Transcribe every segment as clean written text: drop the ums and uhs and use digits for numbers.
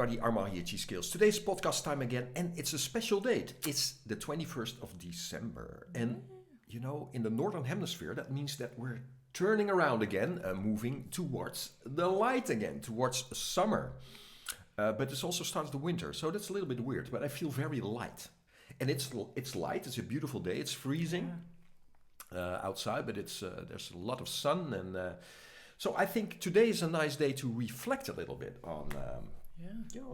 everybody, Arma here, Chi Skills. Today's podcast time again, and it's a special date. It's the 21st of December. And, you know, in the Northern Hemisphere, that means that we're turning around again, moving towards the light again, towards summer. But this also starts the winter, so that's a little bit weird, but I feel very light. And it's light, it's a beautiful day, it's freezing outside, but there's a lot of sun. And so I think today is a nice day to reflect a little bit on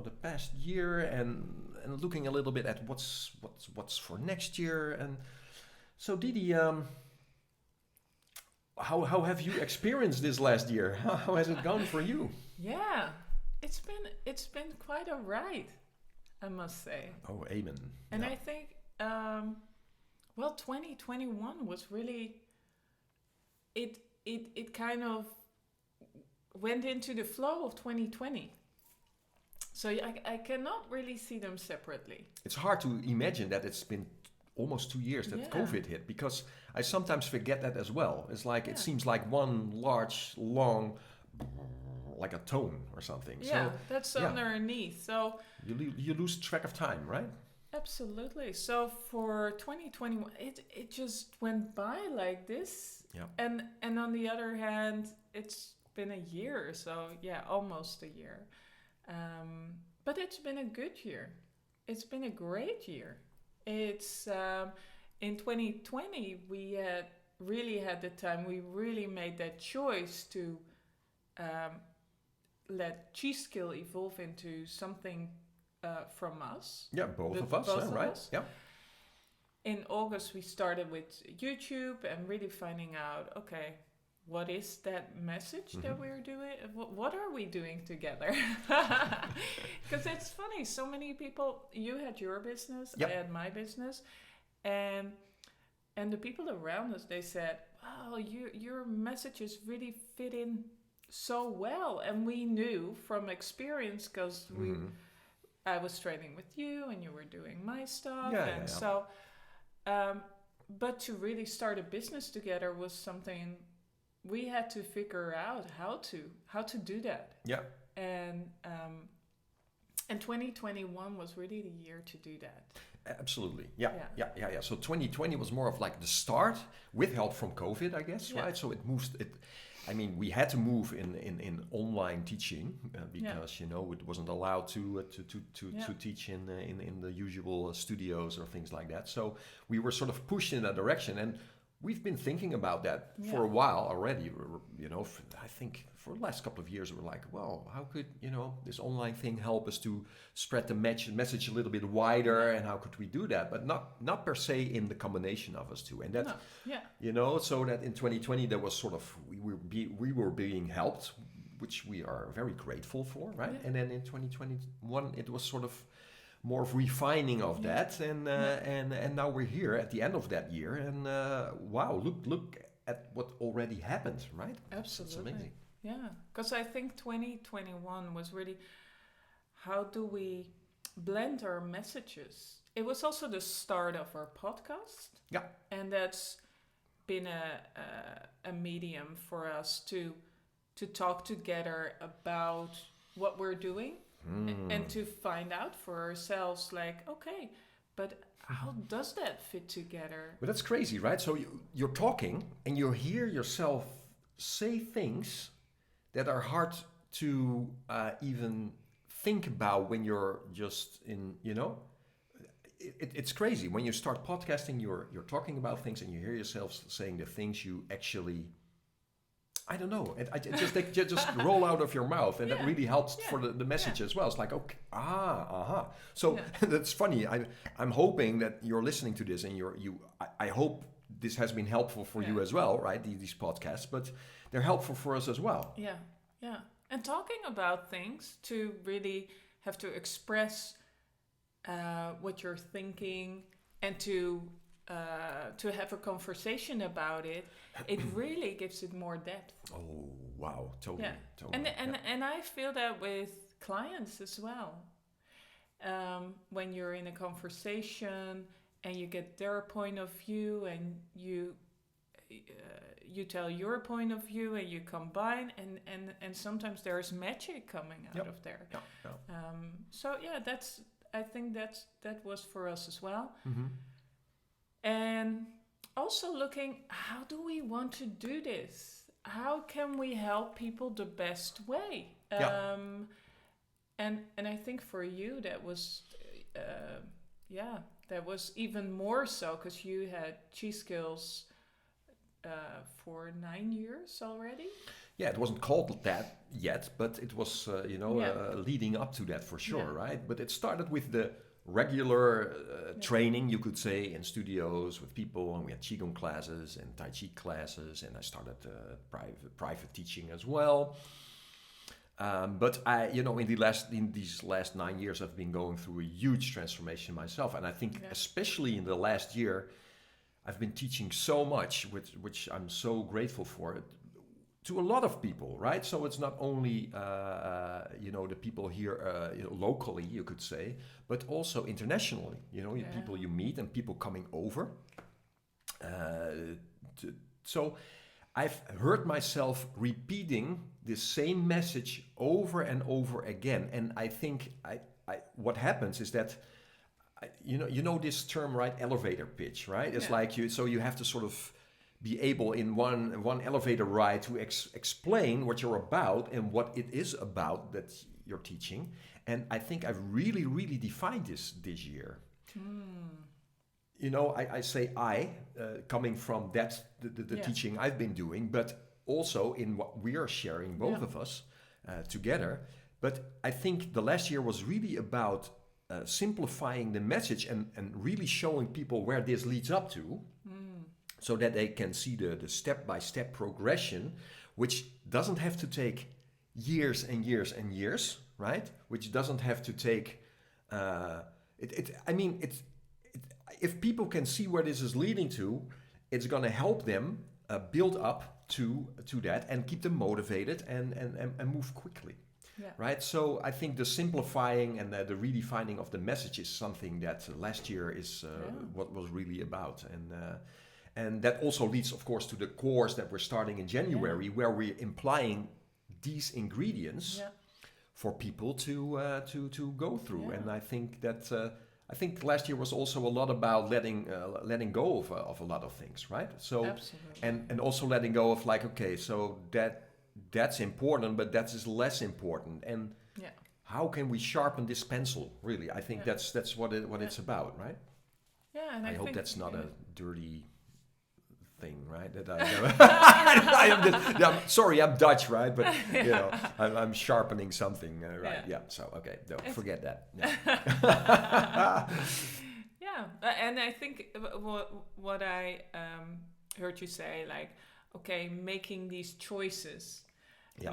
the past year and looking a little bit at what's for next year. And so Didi, how have you experienced this last year? How has it gone for you? Yeah, it's been quite a ride, I must say. Oh, amen. And I think 2021 was really it kind of went into the flow of 2020. So I cannot really see them separately. It's hard to imagine that it's been almost 2 years that COVID hit, because I sometimes forget that as well. It's like it seems like one large, long, like a tone or something. Yeah, so, that's underneath. So you lose track of time, right? Absolutely. So for 2021, it just went by like this. Yeah. And on the other hand, it's been a year, so almost a year. But it's been a good year. It's been a great year. It's in 2020 we had the time. We really made that choice to let Chi Skill evolve into something from us. Yeah, both of us, right? Us. Yeah. In August we started with YouTube and really finding out, okay, what is that message that we're doing? What are we doing together? Because it's funny, so many people, you had your business, I had my business, and the people around us, they said, wow, your messages really fit in so well. And we knew from experience, because I was training with you and you were doing my stuff. So, but to really start a business together was something we had to figure out how to do that. Yeah. And 2021 was really the year to do that. Absolutely. Yeah. So 2020 was more of like the start with help from COVID, I guess, right? So we had to move in online teaching because it wasn't allowed to teach in the usual studios or things like that. So we were sort of pushed in that direction, and we've been thinking about that for a while already. I think for the last couple of years, we're like, well, how could, this online thing help us to spread the message a little bit wider, and how could we do that? But not per se in the combination of us two. And that, so that in 2020, there was sort of, we were being helped, which we are very grateful for, right? Yeah. And then in 2021, it was sort of more of refining of that, and now we're here at the end of that year, and wow, look at what already happened, right? Absolutely. It's amazing. Yeah, because I think 2021 was really, how do we blend our messages? It was also the start of our podcast. Yeah. And that's been a medium for us to talk together about what we're doing. And to find out for ourselves, like, okay, but how does that fit together? But that's crazy, right? So you're talking and you hear yourself say things that are hard to even think about when you're just in, it's crazy. When you start podcasting, you're talking about things and you hear yourself saying the things you actually, I don't know. They just roll out of your mouth, and that really helps for the message as well. It's like, okay, So that's funny. I'm hoping that you're listening to this, and I hope this has been helpful for you as well, right? These podcasts, but they're helpful for us as well. Yeah. And talking about things, to really have to express what you're thinking, and to have a conversation about it, it really gives it more depth. Oh, wow. Totally. And I feel that with clients as well. When you're in a conversation and you get their point of view, and you tell your point of view and you combine, and sometimes there's magic coming out of there. So yeah, I think that was for us as well. Mm-hmm. And also looking, how do we want to do this? How can we help people the best way? And I think for you that was that was even more so, because you had Chi Skills for 9 years already. Yeah, it wasn't called that yet, but it was leading up to that for sure, right? But it started with the regular training, you could say, in studios with people, and we had Qigong classes and Tai Chi classes, and I started private teaching as well. But I, in these last 9 years, I've been going through a huge transformation myself, and I think especially in the last year, I've been teaching so much, which I'm so grateful for, to a lot of people, right? So it's not only the people here locally, you could say, but also internationally. People you meet and people coming over. So I've heard myself repeating the same message over and over again, and I think what happens is that this term, right? Elevator pitch, right? It's like you have to sort of be able in one elevator ride to explain what you're about and what it is about that you're teaching. And I think I've really, really defined this year. I say coming from the teaching I've been doing, but also in what we are sharing, both of us, together. But I think the last year was really about simplifying the message and really showing people where this leads up to, so that they can see the step-by-step progression, which doesn't have to take years and years and years, right? Which doesn't have to take... if people can see where this is leading to, it's going to help them build up to that and keep them motivated and move quickly. Right, so I think the simplifying and the redefining of the message is something that last year is what was really about, and that also leads, of course, to the course that we're starting in January, where we're implying these ingredients for people to go through. And I think that last year was also a lot about letting go of a lot of things, right? So absolutely. and also letting go of so that's important, but that is less important. And how can we sharpen this pencil? Really, I think that's what it's about, right? Yeah, and I hope think that's not a dirty thing, right? That I'm sorry, I'm Dutch, right? But I'm sharpening something, right? Yeah. So okay, don't forget that. Yeah, and I think what I heard you say, making these choices.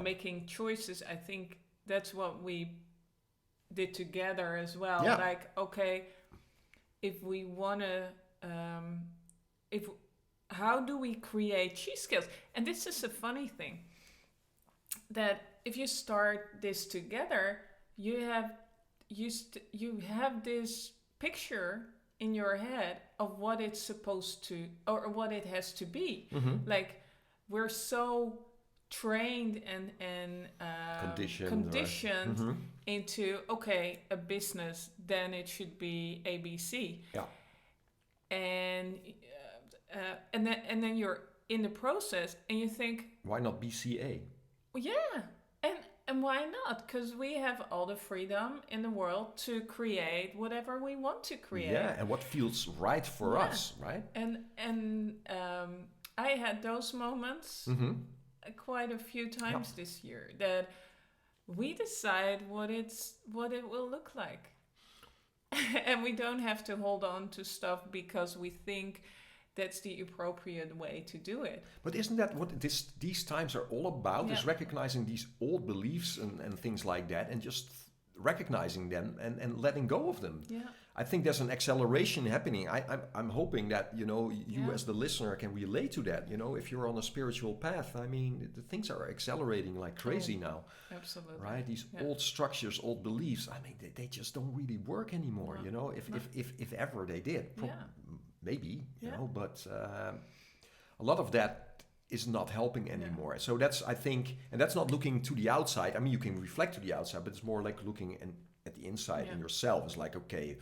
Making choices, I think that's what we did together as well. If we want to, how do we create Chi Skills? And this is a funny thing, that if you start this together, you have this picture in your head of what it's supposed to, or what it has to be. We're so trained and conditioned into a business, then it should be ABC. And then you're in the process and you think, why not BCA? And why not? Because we have all the freedom in the world to create whatever we want to create. And what feels right for us, right? And I had those moments quite a few times this year, that we decide what it will look like. And we don't have to hold on to stuff because we think that's the appropriate way to do it. But isn't that what these times are all about? Is recognizing these old beliefs and things like that, and just recognizing them and letting go of them. I think there's an acceleration happening. I'm hoping that you as the listener can relate to that. If you're on a spiritual path, I mean, the things are accelerating like crazy now. Absolutely. Right? These old structures, old beliefs. I mean, they just don't really work anymore. If ever they did. Maybe, but a lot of that is not helping anymore. So that's, I think, and that's not looking to the outside. I mean, you can reflect to the outside, but it's more like looking at the inside in yourself. It's like, okay,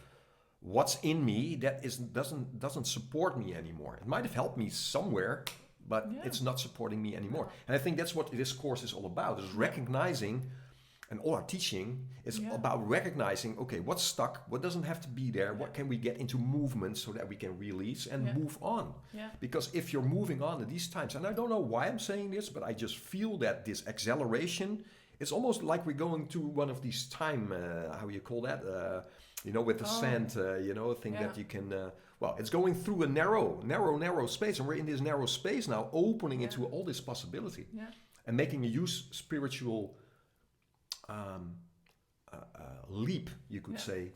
what's in me that doesn't support me anymore? It might have helped me somewhere, but it's not supporting me anymore. No. And I think that's what this course is all about, is recognizing, and all our teaching is about recognizing, okay, what's stuck, what doesn't have to be there, what can we get into movement so that we can release and move on. Yeah. Because if you're moving on at these times, and I don't know why I'm saying this, but I just feel that this acceleration, it's almost like we're going to one of these time, how you call that, with the sand, thing that you can... it's going through a narrow space, and we're in this narrow space now, opening into all this possibility, and making a huge spiritual leap, you could say,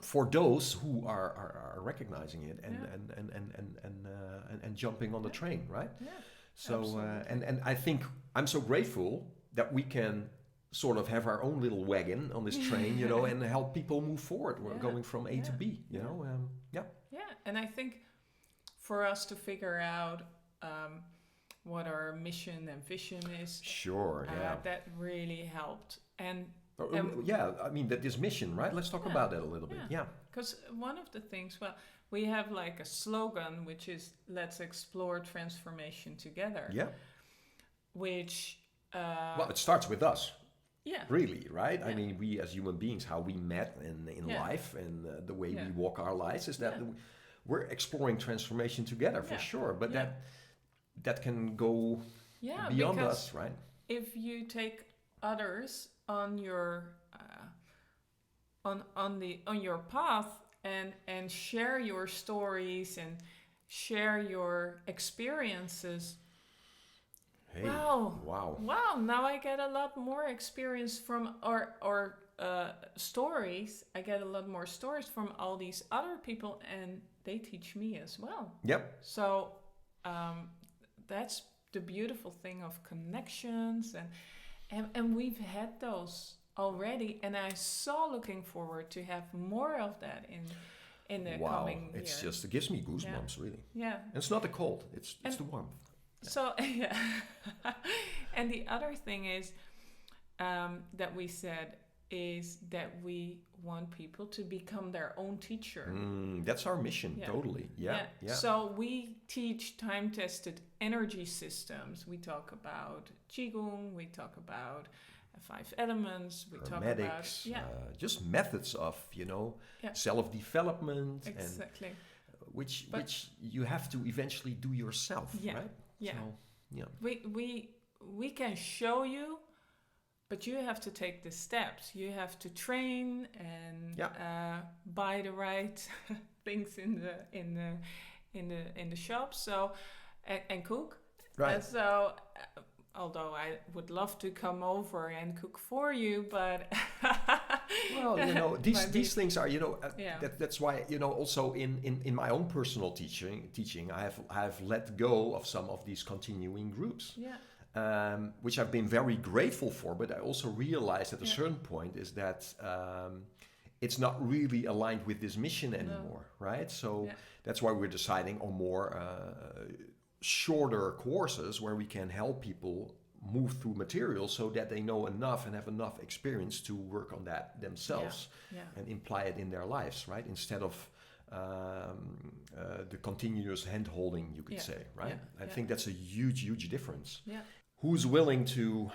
for those who are recognizing it and jumping on the train, right? Yeah. So and I think I'm so grateful that we can sort of have our own little wagon on this train, and help people move forward. We're going from A to B, Yeah, and I think for us to figure out what our mission and vision is, that really helped. And I mean, this mission, right? Let's talk about that a little bit. Yeah. Because one of the things, we have like a slogan, which is "Let's explore transformation together." Yeah. Which it starts with us. Yeah. Really, right? Yeah. I mean, we as human beings, how we met in life and the way we walk our lives is that we're exploring transformation together for sure. But that can go beyond us, right? If you take others on your on your path and share your stories and share your experiences. Hey, wow! Now I get a lot more experience from or stories. I get a lot more stories from all these other people, and they teach me as well. Yep. So that's the beautiful thing of connections, and we've had those already, and I'm so looking forward to have more of that in the coming year. It's just, it gives me goosebumps, really. Yeah. And it's not the cold, it's the warmth. Yeah. So, and the other thing is that we said is that we want people to become their own teacher. That's our mission, totally. Yeah. So we teach time-tested energy systems. We talk about Qigong, we talk about 5 elements, we talk about just methods of, self-development. Exactly. And which you have to eventually do yourself, right? Yeah. So, we can show you, but you have to take the steps. You have to train and buy the right things in the shop. So and cook. Right. And so, although I would love to come over and cook for you, but these things are that's why also in my own personal teaching I have let go of some of these continuing groups. Yeah. Which I've been very grateful for, but I also realized at a certain point is that it's not really aligned with this mission anymore, right? So that's why we're deciding on more shorter courses where we can help people move through materials so that they know enough and have enough experience to work on that themselves and imply it in their lives, right? Instead of the continuous hand-holding, you could say, right? I think that's a huge difference. Yeah. Who's willing to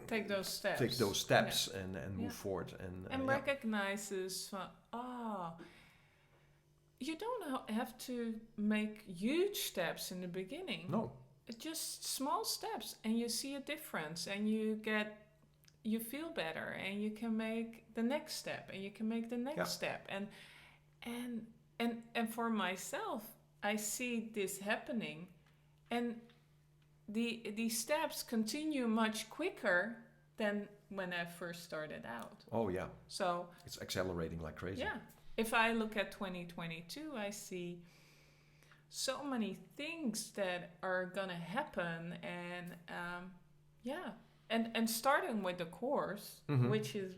take those steps and move forward and recognizes you don't have to make huge steps in the beginning. No, it's just small steps, and you see a difference, and you feel better, and you can make the next step, and you can make the next step, and for myself, I see this happening, and these steps continue much quicker than when I first started out. Oh yeah. So it's accelerating like crazy. Yeah. If I look at 2022, I see so many things that are gonna happen, and and starting with the course, which is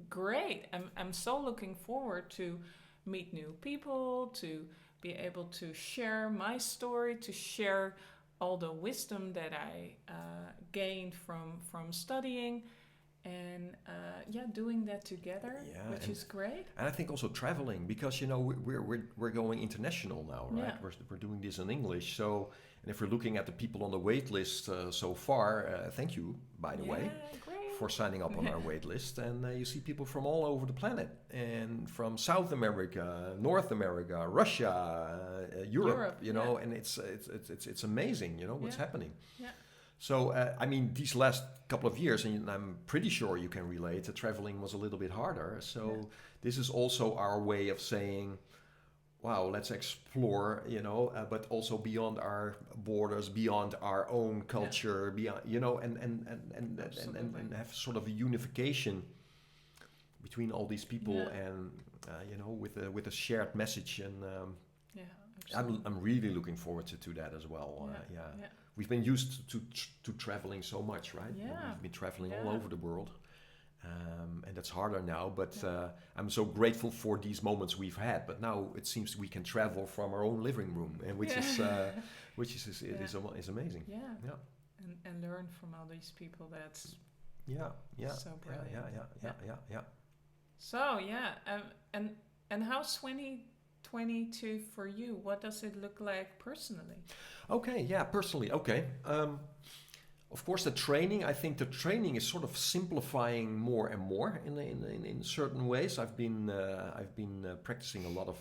great. I'm so looking forward to meet new people, to be able to share my story, to share all the wisdom that I gained from studying, and doing that together, which is great. And I think also traveling, because we're going international now, right? We're doing this in English, so. And if we're looking at the people on the wait list so far, thank you, by the way, great. for signing up on our wait list. And you see people from all over the planet, and from South America, North America, Russia, Europe, and it's amazing, what's happening. Yeah. So, I mean, these last couple of years, and I'm pretty sure you can relate, the traveling was a little bit harder. So this is also our way of saying, wow, let's explore, but also beyond our borders, beyond our own culture, beyond, and have sort of a unification between all these people, and with a shared message. And I'm really looking forward to that as well. We've been used to traveling so much, right? We've been traveling all over the world. And that's harder now, but I'm so grateful for these moments we've had. But now it seems we can travel from our own living room, and which is amazing. Yeah. And learn from all these people. That's so brilliant. So and how's 2022 for you? What does it look like personally? Personally. Of course, I think the training is sort of simplifying more and more in certain ways. I've been practicing a lot of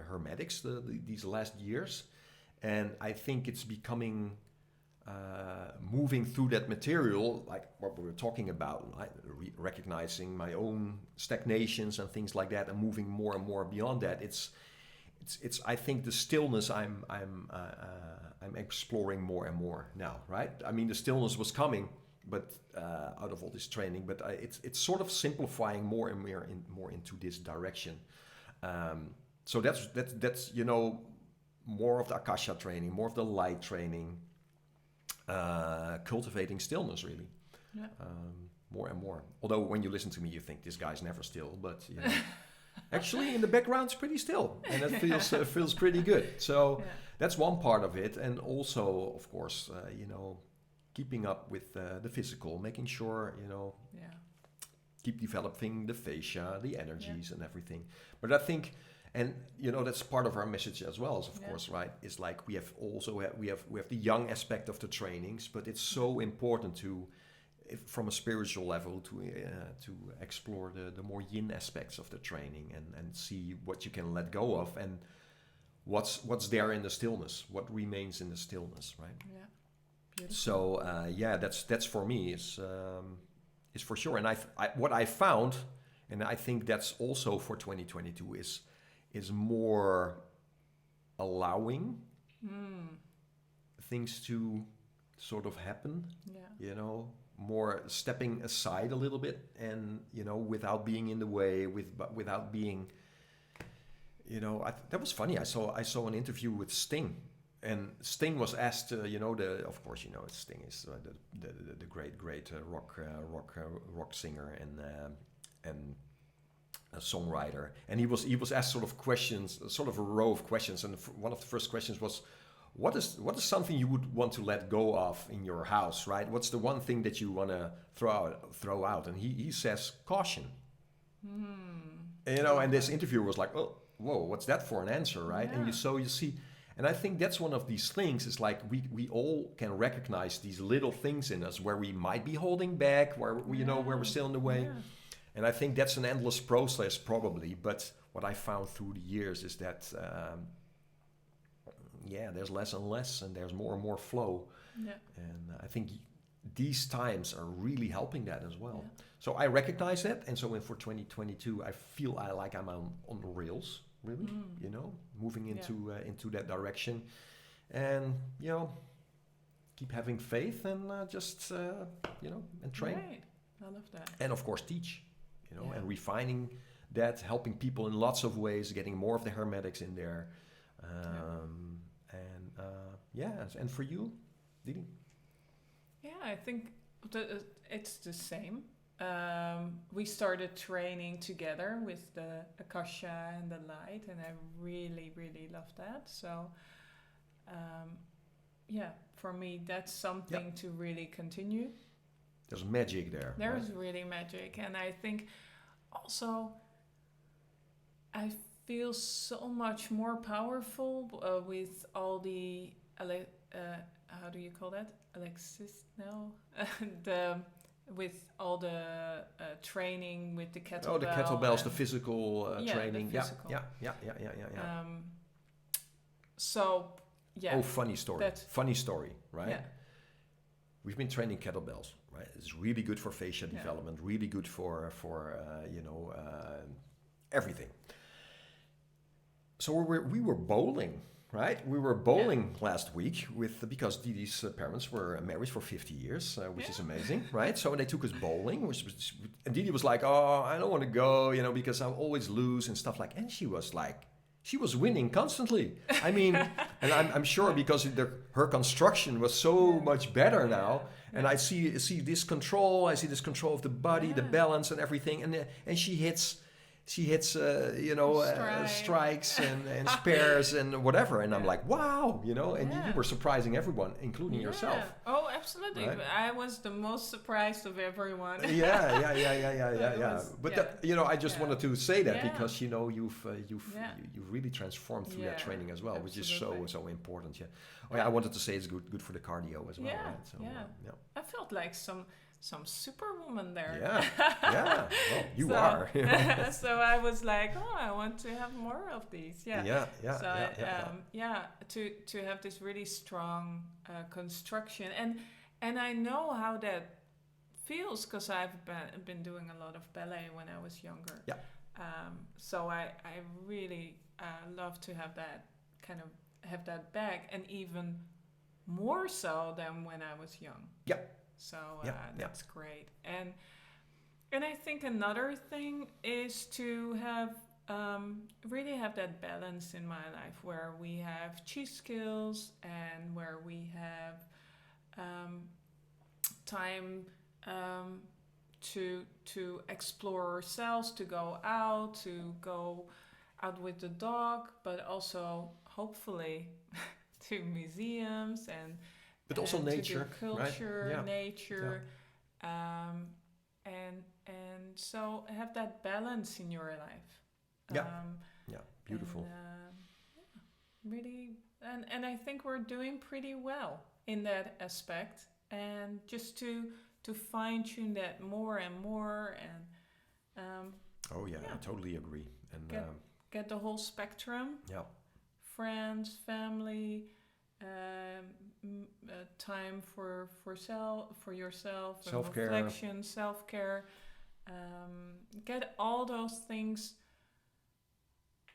hermetics these last years, and I think it's becoming moving through that material, like what we were talking about, like recognizing my own stagnations and things like that, and moving more and more beyond that. It's I think the stillness I'm exploring more and more now, right? I mean, the stillness was coming, but out of all this training, but it's sort of simplifying more and more into this direction. So that's more of the Akasha training, more of the light training, cultivating stillness really, more and more. Although when you listen to me, you think this guy's never still, but actually in the background it's pretty still, and it feels pretty good. So that's one part of it, and also of course keeping up with the physical, making sure keep developing the fascia, the energies and everything. But I think, and that's part of our message as well, of course, right? Is like we have the young aspect of the trainings, but it's so important to, from a spiritual level, to explore the more yin aspects of the training, and see what you can let go of, and what's there in the stillness, what remains in the stillness, right? Yeah. Beautiful. So that's for me is for sure. And what I found, and I think that's also for 2022, is more allowing things to sort of happen. More stepping aside a little bit, and without being in the way, without being, that was funny. I saw an interview with Sting, and Sting was asked, of course, Sting is the great rock singer and a songwriter, and he was asked sort of questions, sort of a row of questions, and one of the first questions was, what is something you would want to let go of in your house, right? What's the one thing that you want to throw out? And he says caution. And this interviewer was like, oh, whoa, what's that for an answer, right? And you see, and I think that's one of these things. Is like we all can recognize these little things in us where we might be holding back, where where we're still in the way. And I think that's an endless process probably. But what I found through the years is that there's less and less, and there's more and more flow. And I think these times are really helping that as well. So I recognize that, and so for 2022, I feel I'm on the rails, really. Moving into that direction, and keep having faith, and just and train. Right. I love that. And of course teach, and refining that, helping people in lots of ways, getting more of the hermetics in there. And for you, Didi? Yeah, I think it's the same. we started training together with the Akasha and the light, and I really, really love that. So, for me, that's something to really continue. There's magic there. There's really magic, and I think also I feel so much more powerful with all the how do you call that? Alexis? No, with all the training with the kettlebell. Oh, the kettlebells, the physical training. The physical. Yeah. So, yeah. Oh, funny story, right? Yeah. We've been training kettlebells, right? It's really good for fascia development, really good for everything. So we were bowling, right? We were bowling last week because Didi's parents were married for 50 years, which is amazing, right? So they took us bowling, and Didi was like, "Oh, I don't want to go, because I always lose and stuff like." And she was winning constantly. I mean, and I'm sure because her construction was so much better now, and I see this control. I see this control of the body, the balance, and everything, and she hits strikes and spares and whatever, and I'm like, wow, and you were surprising everyone, including yourself. Oh, absolutely. Right? I was the most surprised of everyone. Yeah. But I just wanted to say that because you've really transformed through that training as well, which is so important. Yeah. Oh, yeah. I wanted to say it's good for the cardio as well. Right? So, I felt like some superwoman there. Yeah. Well, you are. So I was like, I want to have more of these. To have this really strong construction, and I know how that feels because I've been doing a lot of ballet when I was younger. Yeah. So I really love to have that have that back, and even more so than when I was young. Yeah. So that's great. And I think another thing is to have really have that balance in my life where we have chi skills and where we have time to explore ourselves, to go out with the dog, but also hopefully to museums but also nature, culture, right? nature, and so have that balance in your life. Beautiful. And, really, and I think we're doing pretty well in that aspect, and just to fine tune that more and more, and I totally agree. And get the whole spectrum. Yeah. Friends, family. Time for yourself, self-care, reflection, self-care, get all those things,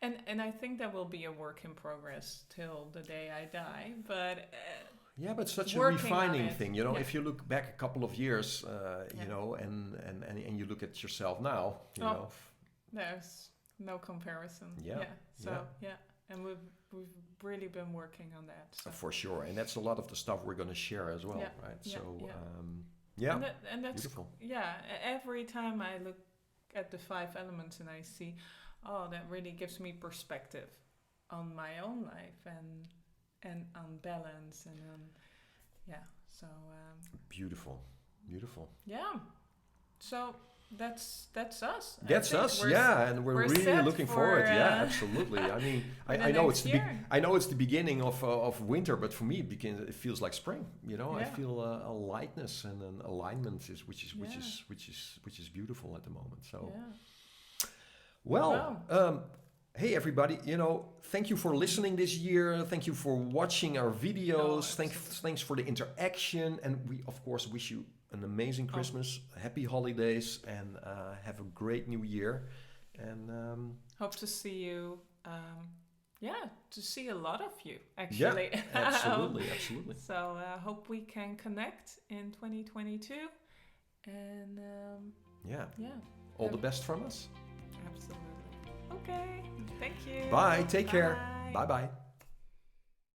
and I think that will be a work in progress till the day I die. But but such a refining thing, If you look back a couple of years, and you look at yourself now, there's no comparison. And we've really been working on that. So. For sure, and that's a lot of the stuff we're going to share as well, right? And that's beautiful. Yeah, every time I look at the 5 elements and I see, that really gives me perspective on my own life and on balance and beautiful. Yeah, so. That's us. That's us, and we're really looking forward. Absolutely. I mean, I know it's the beginning of winter, but for me, it feels like spring. I feel a lightness and an alignment, which is beautiful at the moment. So, hey everybody, thank you for listening this year. Thank you for watching our videos. Thanks for the interaction, and we of course wish you an amazing Christmas, happy holidays, and have a great new year. And hope to see you. To see a lot of you actually. Yeah, absolutely. So I hope we can connect in 2022. And all the best from us. Absolutely. Okay. Thank you. Bye. Take care. Bye bye.